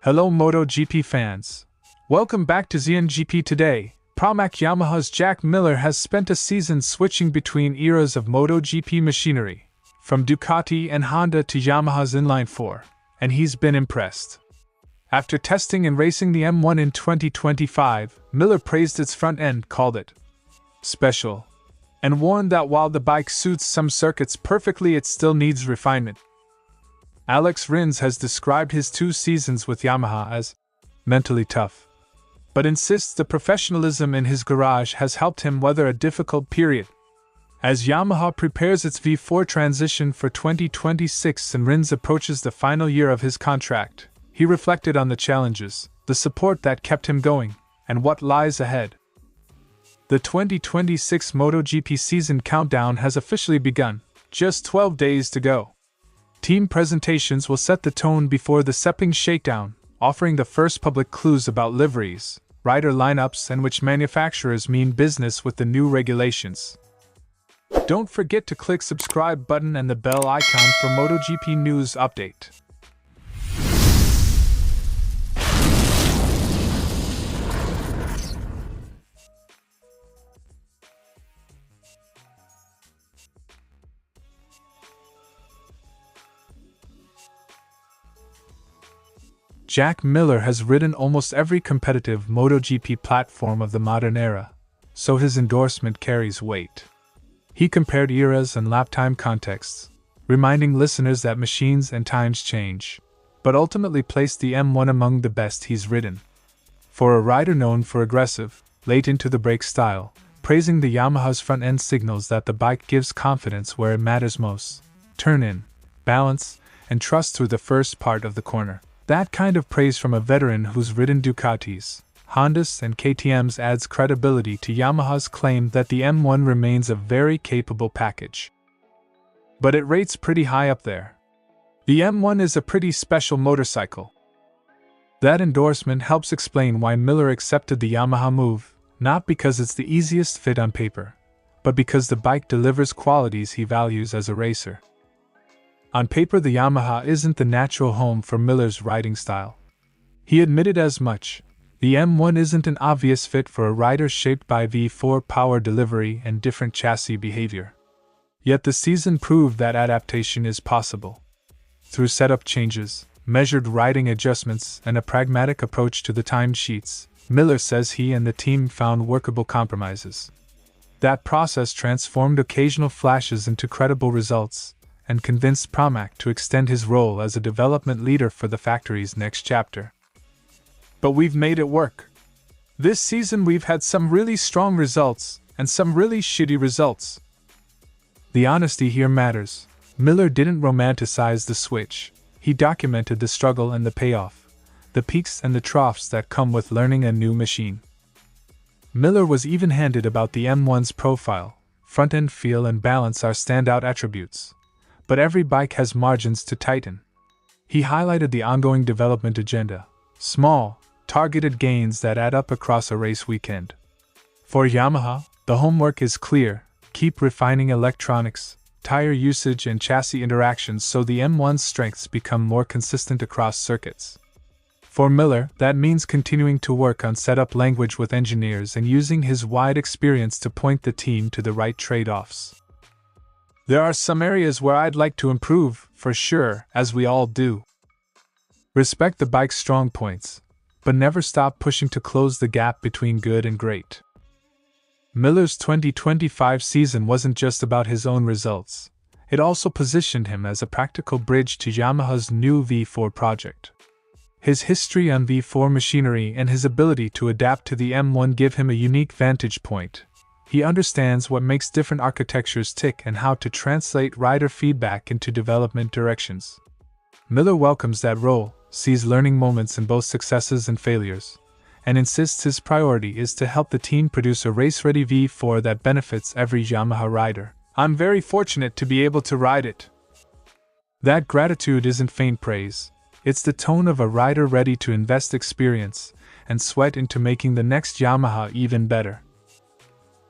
Hello Moto GP fans. Welcome back to ZNGP Today. Pramac Yamaha's Jack Miller has spent a season switching between eras of Moto GP machinery, from Ducati and Honda to Yamaha's inline-four, and he's been impressed. After testing and racing the M1 in 2025, Miller praised its front end, called it special, and warned that while the bike suits some circuits perfectly, it still needs refinement. Rins has described his 2 seasons with Yamaha as mentally tough, but insists the professionalism in his garage has helped him weather a difficult period. As Yamaha prepares its V4 transition for 2026 and Rins approaches the final year of his contract, he reflected on the challenges, the support that kept him going, and what lies ahead. The 2026 MotoGP season countdown has officially begun, just 12 days to go. Team presentations will set the tone before the Sepang shakedown, offering the first public clues about liveries, rider lineups, and which manufacturers mean business with the new regulations. Don't forget to click subscribe button and the bell icon for MotoGP news update. Jack Miller has ridden almost every competitive MotoGP platform of the modern era, so his endorsement carries weight. He compared eras and lap time contexts, reminding listeners that machines and times change, but ultimately placed the M1 among the best he's ridden. For a rider known for aggressive, late into the brake style, praising the Yamaha's front end signals that the bike gives confidence where it matters most: turn in, balance, and trust through the first part of the corner. That kind of praise from a veteran who's ridden Ducatis, Hondas, and KTMs adds credibility to Yamaha's claim that the M1 remains a very capable package. But it rates pretty high up there. The M1 is a pretty special motorcycle. That endorsement helps explain why Miller accepted the Yamaha move, not because it's the easiest fit on paper, but because the bike delivers qualities he values as a racer. On paper, the Yamaha isn't the natural home for Miller's riding style. He admitted as much. The M1 isn't an obvious fit for a rider shaped by V4 power delivery and different chassis behavior. Yet the season proved that adaptation is possible. Through setup changes, measured riding adjustments, and a pragmatic approach to the timed sheets, Miller says he and the team found workable compromises. That process transformed occasional flashes into credible results, and convinced Pramac to extend his role as a development leader for the factory's next chapter. But we've made it work. This season we've had some really strong results, and some really shitty results. The honesty here matters. Miller didn't romanticize the switch. He documented the struggle and the payoff, the peaks and the troughs that come with learning a new machine. Miller was even-handed about the M1's profile. Front-end feel and balance are standout attributes, but every bike has margins to tighten. He highlighted the ongoing development agenda, small, targeted gains that add up across a race weekend. For Yamaha, the homework is clear: keep refining electronics, tire usage, and chassis interactions so the M1's strengths become more consistent across circuits. For Miller, that means continuing to work on setup language with engineers and using his wide experience to point the team to the right trade-offs. There are some areas where I'd like to improve, for sure, as we all do. Respect the bike's strong points, but never stop pushing to close the gap between good and great. Miller's 2025 season wasn't just about his own results. It also positioned him as a practical bridge to Yamaha's new V4 project. His history on V4 machinery and his ability to adapt to the M1 give him a unique vantage point. He understands what makes different architectures tick and how to translate rider feedback into development directions. Miller welcomes that role, sees learning moments in both successes and failures, and insists his priority is to help the team produce a race-ready V4 that benefits every Yamaha rider. I'm very fortunate to be able to ride it. That gratitude isn't faint praise. It's the tone of a rider ready to invest experience and sweat into making the next Yamaha even better.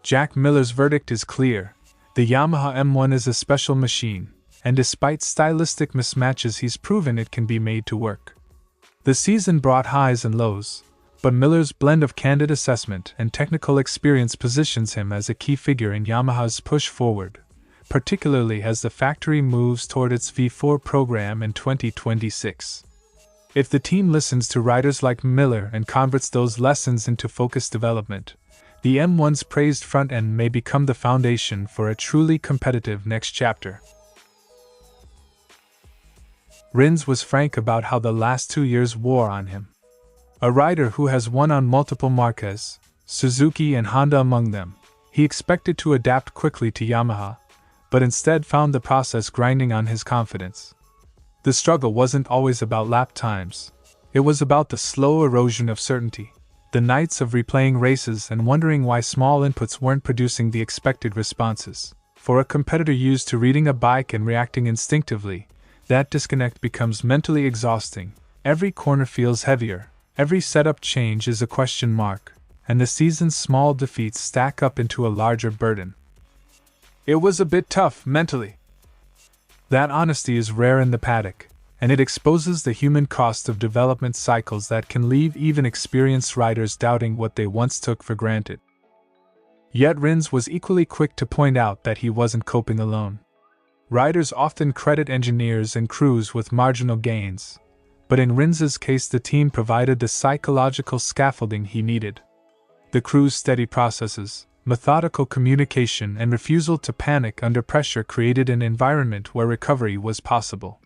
Jack Miller's verdict is clear. The Yamaha M1 is a special machine, and despite stylistic mismatches, he's proven it can be made to work. The season brought highs and lows, but Miller's blend of candid assessment and technical experience positions him as a key figure in Yamaha's push forward, particularly as the factory moves toward its V4 program in 2026. If the team listens to riders like Miller and converts those lessons into focused development, the M1's praised front end may become the foundation for a truly competitive next chapter. Rins was frank about how the last 2 years wore on him. A rider who has won on multiple marques, Suzuki and Honda among them, he expected to adapt quickly to Yamaha, but instead found the process grinding on his confidence. The struggle wasn't always about lap times. It was about the slow erosion of certainty, the nights of replaying races and wondering why small inputs weren't producing the expected responses. For a competitor used to reading a bike and reacting instinctively, that disconnect becomes mentally exhausting. Every corner feels heavier, every setup change is a question mark, and the season's small defeats stack up into a larger burden. It was a bit tough mentally. That honesty is rare in the paddock, and it exposes the human cost of development cycles that can leave even experienced riders doubting what they once took for granted. Yet Rins was equally quick to point out that he wasn't coping alone. Riders often credit engineers and crews with marginal gains, but in Rins's case the team provided the psychological scaffolding he needed. The crew's steady processes, methodical communication and refusal to panic under pressure created an environment where recovery was possible.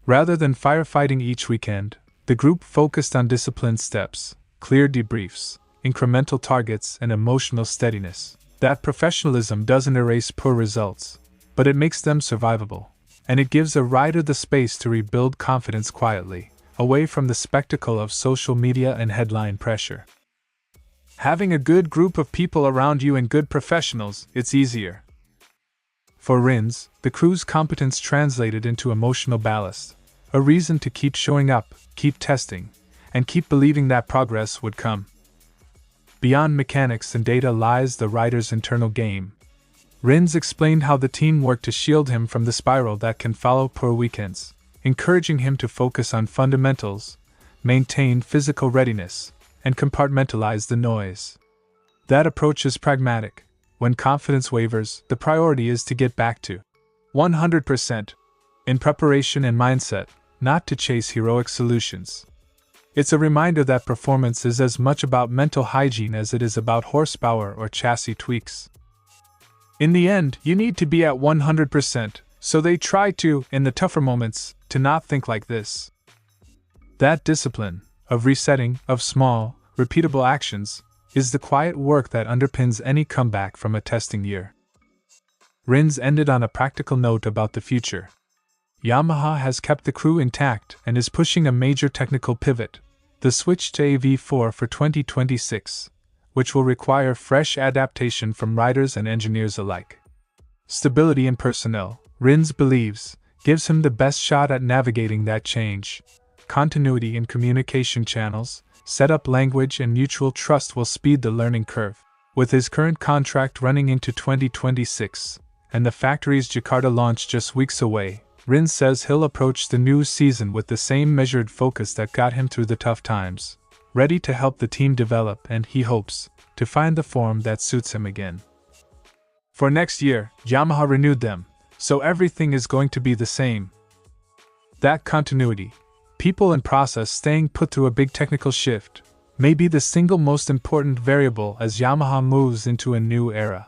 Rather than firefighting each weekend, the group focused on disciplined steps, clear debriefs, incremental targets and emotional steadiness. That professionalism doesn't erase poor results, but it makes them survivable, and it gives a rider the space to rebuild confidence quietly, away from the spectacle of social media and headline pressure. Having a good group of people around you and good professionals, it's easier. For Rins, the crew's competence translated into emotional ballast, a reason to keep showing up, keep testing, and keep believing that progress would come. Beyond mechanics and data lies the rider's internal game. Rins explained how the team worked to shield him from the spiral that can follow poor weekends, encouraging him to focus on fundamentals, maintain physical readiness, and compartmentalize the noise. That approach is pragmatic. When confidence wavers, the priority is to get back to 100% in preparation and mindset, not to chase heroic solutions. It's a reminder that performance is as much about mental hygiene as it is about horsepower or chassis tweaks. In the end, you need to be at 100%, so they try to, in the tougher moments, to not think like this. That discipline, of resetting, of small, repeatable actions, is the quiet work that underpins any comeback from a testing year. Rins ended on a practical note about the future. Yamaha has kept the crew intact and is pushing a major technical pivot, the switch to a V4 for 2026, which will require fresh adaptation from riders and engineers alike. Stability in personnel, Rins believes, gives him the best shot at navigating that change. Continuity in communication channels, setup language and mutual trust will speed the learning curve. With his current contract running into 2026, and the factory's Jakarta launch just weeks away, Rins says he'll approach the new season with the same measured focus that got him through the tough times, ready to help the team develop and, he hopes, to find the form that suits him again. For next year, Yamaha renewed them, so everything is going to be the same. That continuity, people and process staying put through a big technical shift, may be the single most important variable as Yamaha moves into a new era.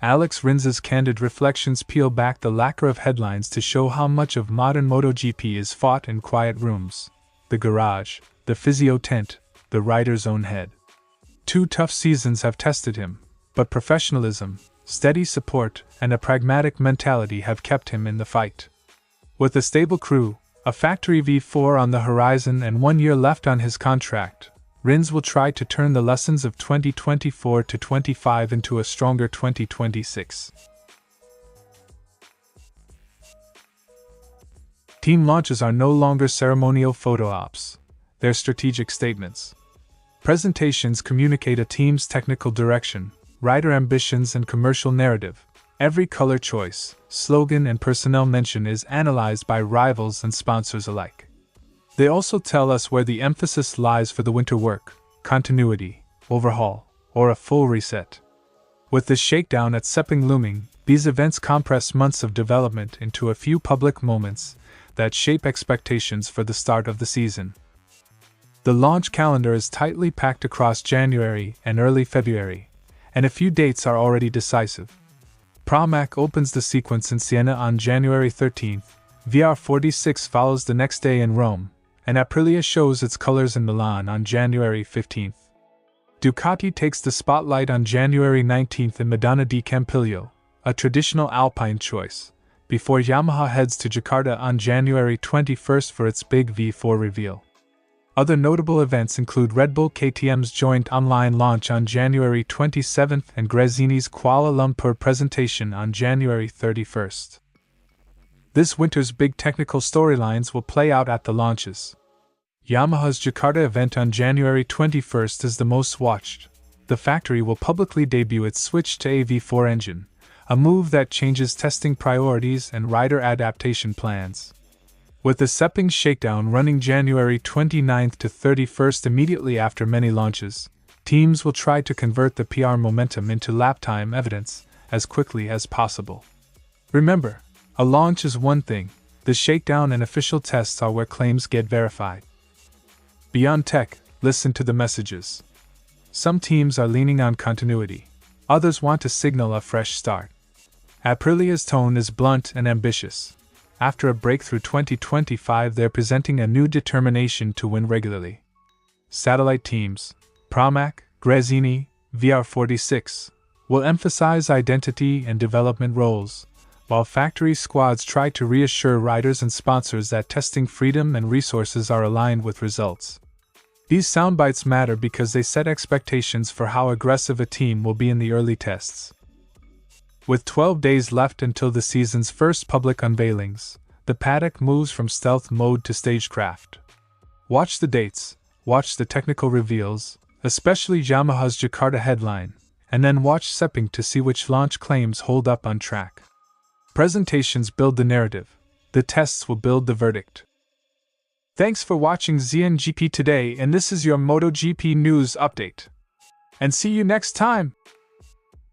Alex Rins's candid reflections peel back the lacquer of headlines to show how much of modern MotoGP is fought in quiet rooms, the garage, the physio tent, the rider's own head. 2 tough seasons have tested him, but professionalism, steady support, and a pragmatic mentality have kept him in the fight. With a stable crew, a factory V4 on the horizon and 1 year left on his contract, Rins will try to turn the lessons of 2024 to 25 into a stronger 2026. Team launches are no longer ceremonial photo ops. They're strategic statements. Presentations communicate a team's technical direction, rider ambitions and commercial narrative. Every color choice, slogan and personnel mention is analyzed by rivals and sponsors alike. They also tell us where the emphasis lies for the winter work, continuity, overhaul, or a full reset. With the shakedown at Sepang looming, these events compress months of development into a few public moments that shape expectations for the start of the season. The launch calendar is tightly packed across January and early February, and a few dates are already decisive. Pramac opens the sequence in Siena on January 13th, VR46 follows the next day in Rome, and Aprilia shows its colors in Milan on January 15th. Ducati takes the spotlight on January 19th in Medana di Campiglio, a traditional Alpine choice, before Yamaha heads to Jakarta on January 21st for its big V4 reveal. Other notable events include Red Bull KTM's joint online launch on January 27th and Gresini's Kuala Lumpur presentation on January 31st. This winter's big technical storylines will play out at the launches. Yamaha's Jakarta event on January 21st is the most watched. The factory will publicly debut its switch to a V4 engine, a move that changes testing priorities and rider adaptation plans. With the Sepang shakedown running January 29th to 31st immediately after many launches, teams will try to convert the PR momentum into lap time evidence as quickly as possible. Remember, a launch is one thing, the shakedown and official tests are where claims get verified. Beyond tech, listen to the messages. Some teams are leaning on continuity, others want to signal a fresh start. Aprilia's tone is blunt and ambitious. After a breakthrough 2025, they're presenting a new determination to win regularly. Satellite teams, Pramac, Gresini, VR46, will emphasize identity and development roles, while factory squads try to reassure riders and sponsors that testing freedom and resources are aligned with results. These soundbites matter because they set expectations for how aggressive a team will be in the early tests. With 12 days left until the season's first public unveilings, the paddock moves from stealth mode to stagecraft. Watch the dates, watch the technical reveals, especially Yamaha's Jakarta headline, and then watch Sepang to see which launch claims hold up on track. Presentations build the narrative, the tests will build the verdict. Thanks for watching ZNGP Today, and this is your MotoGP news update. And see you next time!